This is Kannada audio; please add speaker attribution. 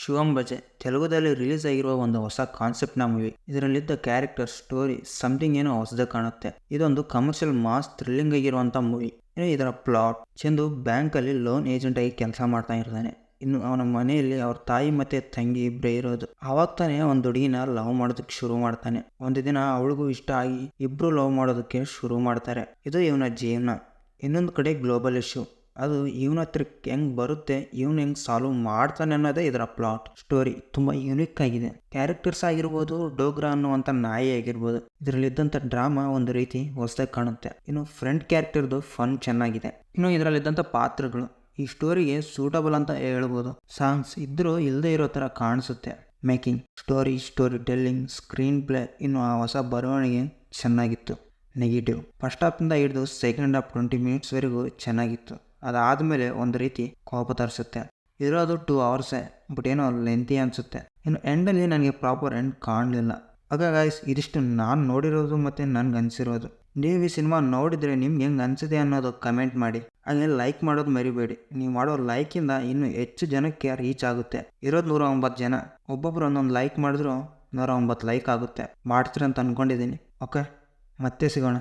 Speaker 1: ಶಿವಂ ಬಜೆ ತೆಲುಗುದಲ್ಲಿ ರಿಲೀಸ್ ಆಗಿರುವ ಒಂದು ಹೊಸ ಕಾನ್ಸೆಪ್ಟ್ನ ಮೂವಿ. ಇದರಲ್ಲಿದ್ದ ಕ್ಯಾರೆಕ್ಟರ್ ಸ್ಟೋರಿ ಸಮಥಿಂಗ್ ಏನೋ ಹೊಸದಾಗಿ ಕಾಣುತ್ತೆ. ಇದೊಂದು ಕಮರ್ಷಿಯಲ್ ಮಾಸ್ ಥ್ರಿಲ್ಲಿಂಗ್ ಆಗಿರುವಂತ ಮೂವಿ. ಇದರ ಪ್ಲಾಟ್, ಚಂದು ಬ್ಯಾಂಕ್ ಅಲ್ಲಿ ಲೋನ್ ಏಜೆಂಟ್ ಆಗಿ ಕೆಲಸ ಮಾಡ್ತಾ ಇರ್ತಾನೆ. ಇನ್ನು ಅವನ ಮನೆಯಲ್ಲಿ ಅವ್ರ ತಾಯಿ ಮತ್ತೆ ತಂಗಿ ಇಬ್ಬರೇ ಇರೋದು. ಅವಾಗ ತಾನೇ ಒಂದು ಹುಡುಗಿನ ಲವ್ ಮಾಡೋದಕ್ಕೆ ಶುರು ಮಾಡ್ತಾನೆ. ಒಂದು ದಿನ ಅವಳಿಗೂ ಇಷ್ಟ ಆಗಿ ಇಬ್ರು ಲವ್ ಮಾಡೋದಕ್ಕೆ ಶುರು ಮಾಡ್ತಾರೆ. ಇದು ಇವನ ಜೀವನ. ಇನ್ನೊಂದು ಕಡೆ ಗ್ಲೋಬಲ್ ಇಶ್ಯೂ, ಅದು ಇವನ ಹತ್ರಕ್ಕೆ ಹೆಂಗ್ ಬರುತ್ತೆ, ಇವನು ಹೆಂಗ್ ಸಾಲ್ವ್ ಮಾಡ್ತಾನೆ ಅನ್ನೋದೇ ಇದರ ಪ್ಲಾಟ್. ಸ್ಟೋರಿ ತುಂಬಾ ಯುನಿಕ್ ಆಗಿದೆ. ಕ್ಯಾರೆಕ್ಟರ್ಸ್ ಆಗಿರ್ಬೋದು, ಡೋಗ್ರಾ ಅನ್ನುವಂಥ ನಾಯಿ ಆಗಿರ್ಬೋದು. ಇದರಲ್ಲಿದ್ದಂಥ ಡ್ರಾಮಾ ಒಂದು ರೀತಿ ಹೊಸದಾಗಿ ಕಾಣುತ್ತೆ. ಇನ್ನು ಫ್ರಂಟ್ ಕ್ಯಾರೆಕ್ಟರ್ದು ಫನ್ ಚೆನ್ನಾಗಿದೆ. ಇನ್ನು ಇದರಲ್ಲಿದ್ದಂಥ ಪಾತ್ರಗಳು ಈ ಸ್ಟೋರಿಗೆ ಸೂಟಬಲ್ ಅಂತ ಹೇಳ್ಬೋದು. ಸಾಂಗ್ಸ್ ಇದ್ರೂ ಇಲ್ಲದೆ ಇರೋ ಥರ ಕಾಣಿಸುತ್ತೆ. Making, story telling, screen play, ಇನ್ನು ಆ ಹೊಸ ಬರವಣಿಗೆ ಚೆನ್ನಾಗಿತ್ತು. ನೆಗೆಟಿವ್, ಫಸ್ಟ್ ಹಾಫಿಂದ ಹಿಡಿದು ಸೆಕೆಂಡ್ ಹಾಫ್ 20 ಮಿನಿಟ್ಸ್ವರೆಗೂ ಚೆನ್ನಾಗಿತ್ತು. ಅದಾದಮೇಲೆ ಒಂದು ರೀತಿ ಕೋಪ ತರಿಸುತ್ತೆ. ಇರೋದು 2 hours, ಬಟ್ ಏನೋ ಲೆಂತಿ ಅನಿಸುತ್ತೆ. ಇನ್ನು ಎಂಡಲ್ಲಿ ನನಗೆ ಪ್ರಾಪರ್ ಎಂಡ್ ಕಾಣಲಿಲ್ಲ. ಆಗ ಗಾಯ್ಸ್, ಇದಿಷ್ಟು ನಾನು ನೋಡಿರೋದು ಮತ್ತು ನನಗೆ ಅನಿಸಿರೋದು. ನೀವು ಈ ಸಿನಿಮಾ ನೋಡಿದರೆ ನಿಮ್ಗೆ ಹೆಂಗೆ ಅನಿಸಿದೆ ಅನ್ನೋದು ಕಮೆಂಟ್ ಮಾಡಿ. ಹಾಗೆ ಲೈಕ್ ಮಾಡೋದು ಮರಿಬೇಡಿ. ನೀವು ಮಾಡೋ ಲೈಕಿಂದ ಇನ್ನೂ ಹೆಚ್ಚು ಜನಕ್ಕೆ ರೀಚ್ ಆಗುತ್ತೆ. ಇರೋದು 109 ಜನ, ಒಬ್ಬೊಬ್ರು ಒಂದೊಂದು ಲೈಕ್ ಮಾಡಿದ್ರು 109 ಲೈಕ್ ಆಗುತ್ತೆ. ಮಾಡ್ತೀರಂತ ಅಂದ್ಕೊಂಡಿದ್ದೀನಿ. ಓಕೆ, ಮತ್ತೆ ಸಿಗೋಣ.